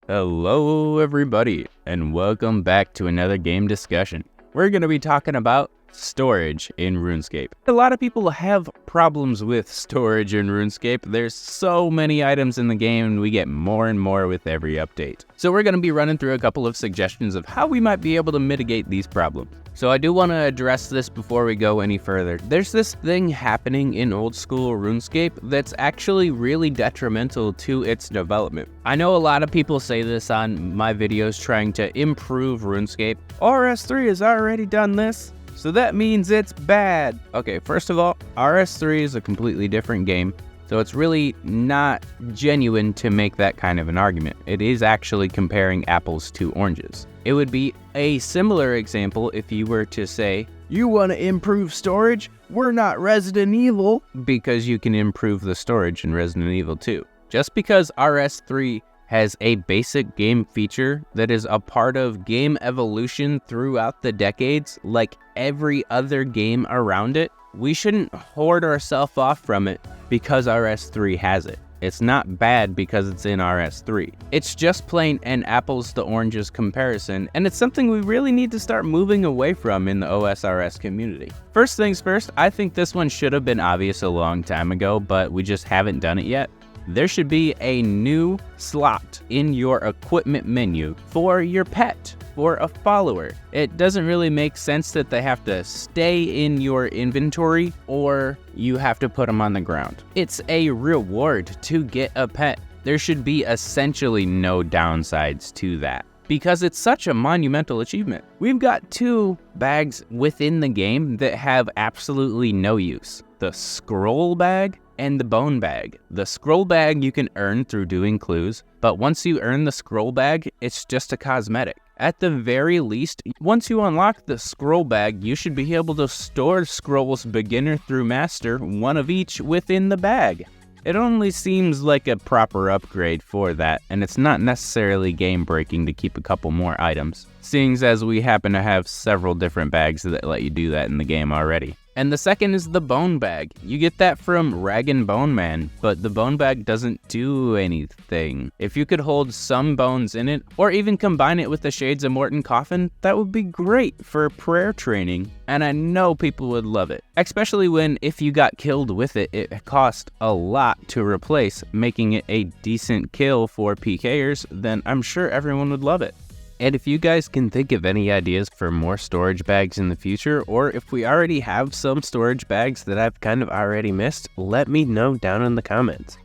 Hello everybody, and welcome back to another game discussion. We're going to be talking about storage in RuneScape. A lot of people have problems with storage in RuneScape. There's so many items in the game and we get more and more with every update. So we're going to be running through a couple of suggestions of how we might be able to mitigate these problems. So I do want to address this before we go any further. There's this thing happening in Old School RuneScape that's actually really detrimental to its development. I know a lot of people say this on my videos trying to improve RuneScape. RS3 has already done this, so that means it's bad. Okay, first of all, RS3 is a completely different game, so it's really not genuine to make that kind of an argument. It is actually comparing apples to oranges. It would be a similar example if you were to say, you want to improve storage? We're not Resident Evil, because you can improve the storage in Resident Evil 2. Just because RS3 has a basic game feature that is a part of game evolution throughout the decades, like every other game around it, we shouldn't hoard ourselves off from it because RS3 has it. It's not bad because it's in RS3. It's just plain an apples to oranges comparison, and it's something we really need to start moving away from in the OSRS community. First things first, I think this one should have been obvious a long time ago, but we just haven't done it yet. There should be a new slot in your equipment menu for your pet, for a follower. It doesn't really make sense that they have to stay in your inventory or you have to put them on the ground. It's a reward to get a pet. There should be essentially no downsides to that, because it's such a monumental achievement. We've got two bags within the game that have absolutely no use. The scroll bag and the bone bag. The scroll bag you can earn through doing clues, but once you earn the scroll bag, it's just a cosmetic. At the very least, once you unlock the scroll bag, you should be able to store scrolls beginner through master, one of each within the bag. It only seems like a proper upgrade for that, and it's not necessarily game breaking to keep a couple more items, seeing as we happen to have several different bags that let you do that in the game already. And the second is the bone bag. You get that from Rag and Bone Man, but the bone bag doesn't do anything. If you could hold some bones in it, or even combine it with the Shades of Morton coffin, that would be great for prayer training, and I know people would love it. Especially when, if you got killed with it, it cost a lot to replace, making it a decent kill for PKers, then I'm sure everyone would love it. And if you guys can think of any ideas for more storage bags in the future, or if we already have some storage bags that I've kind of already missed, let me know down in the comments.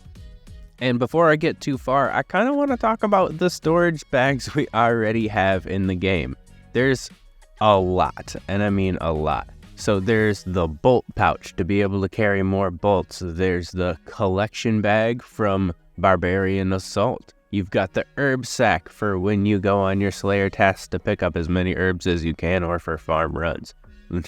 And before I get too far, I kind of want to talk about the storage bags we already have in the game. There's a lot, and I mean a lot. So there's the bolt pouch to be able to carry more bolts. There's the collection bag from Barbarian Assault. You've got the herb sack for when you go on your Slayer tasks to pick up as many herbs as you can or for farm runs.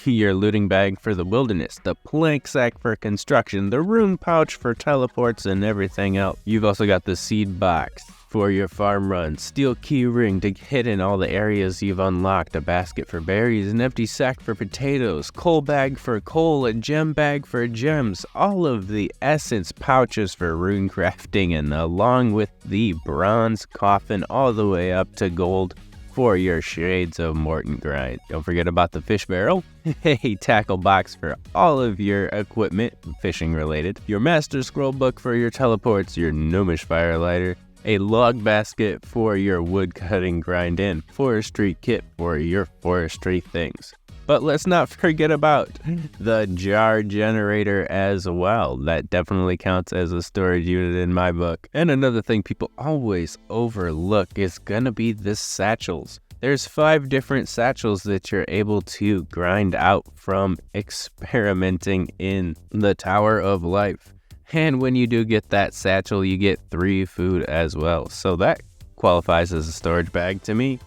Your looting bag for the wilderness, the plank sack for construction, the rune pouch for teleports and everything else. You've also got the seed box for your farm runs, steel key ring to hit in all the areas you've unlocked, a basket for berries, an empty sack for potatoes, coal bag for coal, a gem bag for gems, all of the essence pouches for rune crafting, and along with the bronze coffin all the way up to gold for your Shades of Morton grind. Don't forget about the fish barrel, a tackle box for all of your equipment, fishing related, your master scroll book for your teleports, your gnomish firelighter, a log basket for your wood cutting grind in, forestry kit for your forestry things. But let's not forget about the jar generator as well. That definitely counts as a storage unit in my book. And another thing people always overlook is gonna be the satchels. There's 5 different satchels that you're able to grind out from experimenting in the Tower of Life. And when you do get that satchel, you get 3 food as well. So that qualifies as a storage bag to me.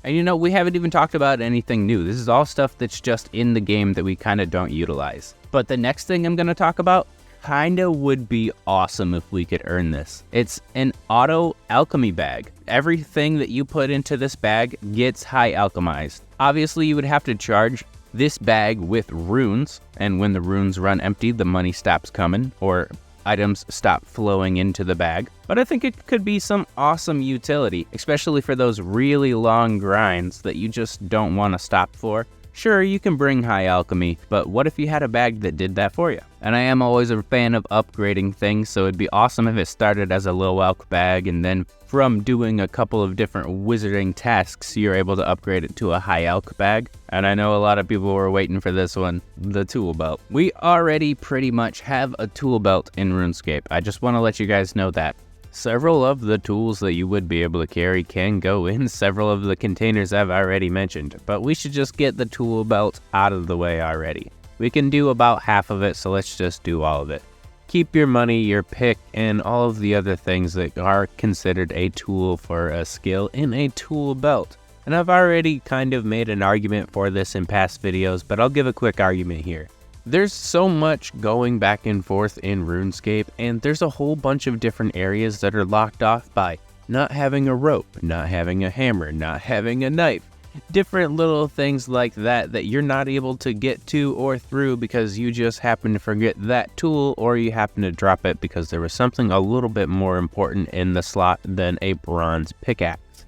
And you know, we haven't even talked about anything new. This is all stuff that's just in the game that we kind of don't utilize. But the next thing I'm going to talk about kinda would be awesome if we could earn this. It's an auto alchemy bag. Everything that you put into this bag gets high alchemized. Obviously, you would have to charge this bag with runes, and when the runes run empty, the money stops coming, or items stop flowing into the bag, but I think it could be some awesome utility, especially for those really long grinds that you just don't want to stop for. Sure, you can bring high alchemy, but what if you had a bag that did that for you? And I am always a fan of upgrading things, so it'd be awesome if it started as a low alch bag, and then from doing a couple of different wizarding tasks, you're able to upgrade it to a high alch bag. And I know a lot of people were waiting for this one, the tool belt. We already pretty much have a tool belt in RuneScape. I just want to let you guys know that. Several of the tools that you would be able to carry can go in several of the containers I've already mentioned, but we should just get the tool belt out of the way already. We can do about half of it, so let's just do all of it. Keep your money, your pick, and all of the other things that are considered a tool for a skill in a tool belt. And I've already kind of made an argument for this in past videos, but I'll give a quick argument here. There's so much going back and forth in RuneScape, and there's a whole bunch of different areas that are locked off by not having a rope, not having a hammer, not having a knife. Different little things like that that you're not able to get to or through because you just happen to forget that tool, or you happen to drop it because there was something a little bit more important in the slot than a bronze pickaxe.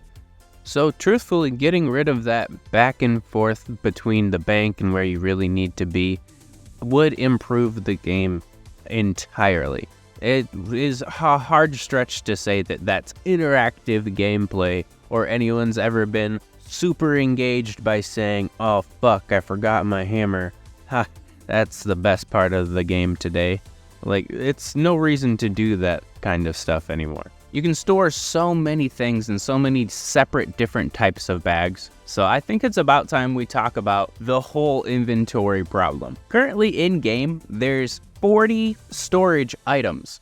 So truthfully, getting rid of that back and forth between the bank and where you really need to be would improve the game entirely. It is a hard stretch to say that that's interactive gameplay, or anyone's ever been super engaged by saying, oh fuck, I forgot my hammer. Ha, that's the best part of the game today. Like, it's no reason to do that kind of stuff anymore. You can store so many things in so many separate different types of bags, so I think it's about time we talk about the whole inventory problem. Currently in-game, there's 40 storage items.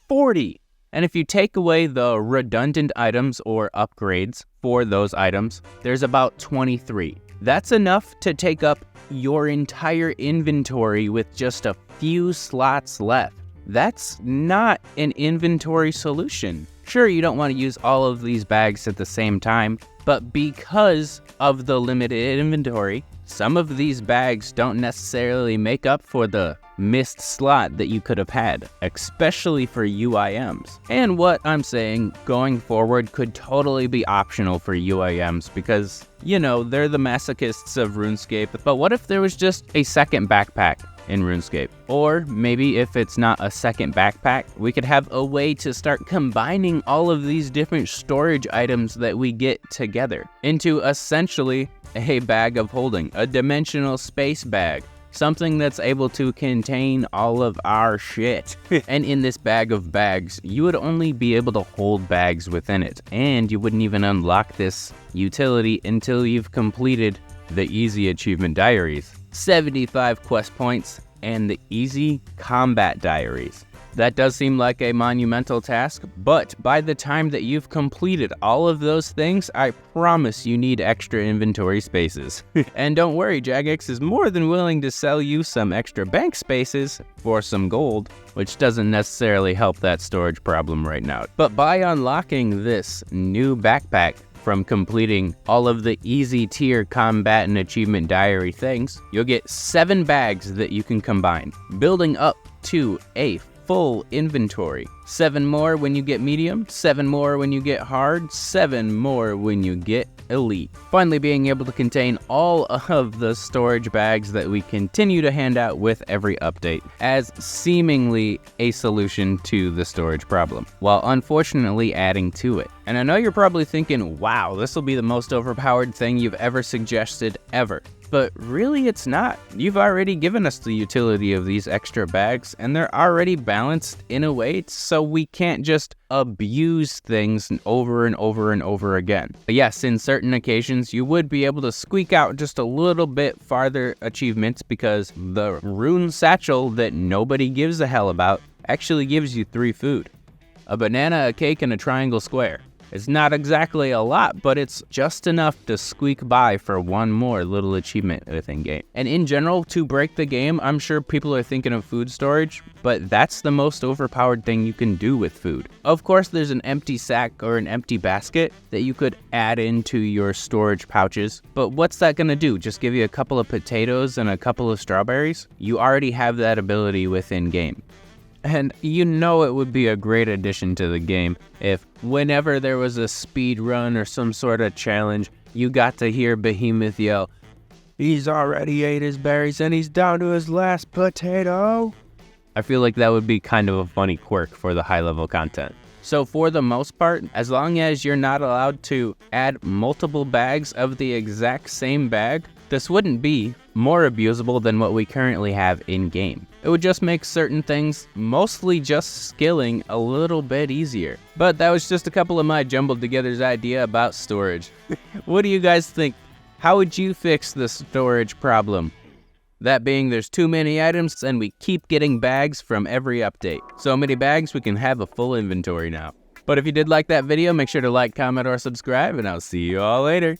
40! And if you take away the redundant items or upgrades for those items, there's about 23. That's enough to take up your entire inventory with just a few slots left. That's not an inventory solution. Sure, you don't want to use all of these bags at the same time, but because of the limited inventory, some of these bags don't necessarily make up for the missed slot that you could have had, especially for UIMs. And what I'm saying going forward could totally be optional for UIMs because, you know, they're the masochists of RuneScape. But what if there was just a second backpack in RuneScape? Or maybe if it's not a second backpack, we could have a way to start combining all of these different storage items that we get together into essentially a bag of holding, a dimensional space bag. Something that's able to contain all of our shit. And in this bag of bags, you would only be able to hold bags within it, and you wouldn't even unlock this utility until you've completed the easy achievement diaries, 75 quest points, and the easy combat diaries. That does seem like a monumental task, but by the time that you've completed all of those things, I promise you need extra inventory spaces. And don't worry, Jagex is more than willing to sell you some extra bank spaces for some gold, which doesn't necessarily help that storage problem right now. But by unlocking this new backpack from completing all of the easy tier combat and achievement diary things, you'll get 7 bags that you can combine, building up to a full inventory. 7 more when you get medium, 7 more when you get hard, 7 more when you get elite. Finally being able to contain all of the storage bags that we continue to hand out with every update as seemingly a solution to the storage problem, while unfortunately adding to it. And I know you're probably thinking, wow, this will be the most overpowered thing you've ever suggested ever. But really it's not. You've already given us the utility of these extra bags, and they're already balanced in a way so we can't just abuse things over and over and over again. But yes, in certain occasions you would be able to squeak out just a little bit farther achievements because the rune satchel that nobody gives a hell about actually gives you 3 food. A banana, a cake, and a triangle square. It's not exactly a lot, but it's just enough to squeak by for one more little achievement within game. And in general, to break the game, I'm sure people are thinking of food storage, but that's the most overpowered thing you can do with food. Of course, there's an empty sack or an empty basket that you could add into your storage pouches, but what's that gonna do? Just give you a couple of potatoes and a couple of strawberries? You already have that ability within game. And you know it would be a great addition to the game if whenever there was a speed run or some sort of challenge, you got to hear Behemoth yell, "He's already ate his berries and he's down to his last potato." I feel like that would be kind of a funny quirk for the high level content. So for the most part, as long as you're not allowed to add multiple bags of the exact same bag, this wouldn't be more abusable than what we currently have in game. It would just make certain things, mostly just skilling, a little bit easier. But that was just a couple of my jumbled together's idea about storage. What do you guys think? How would you fix the storage problem? That being, there's too many items and we keep getting bags from every update. So many bags we can have a full inventory now. But if you did like that video, make sure to like, comment, or subscribe, and I'll see you all later.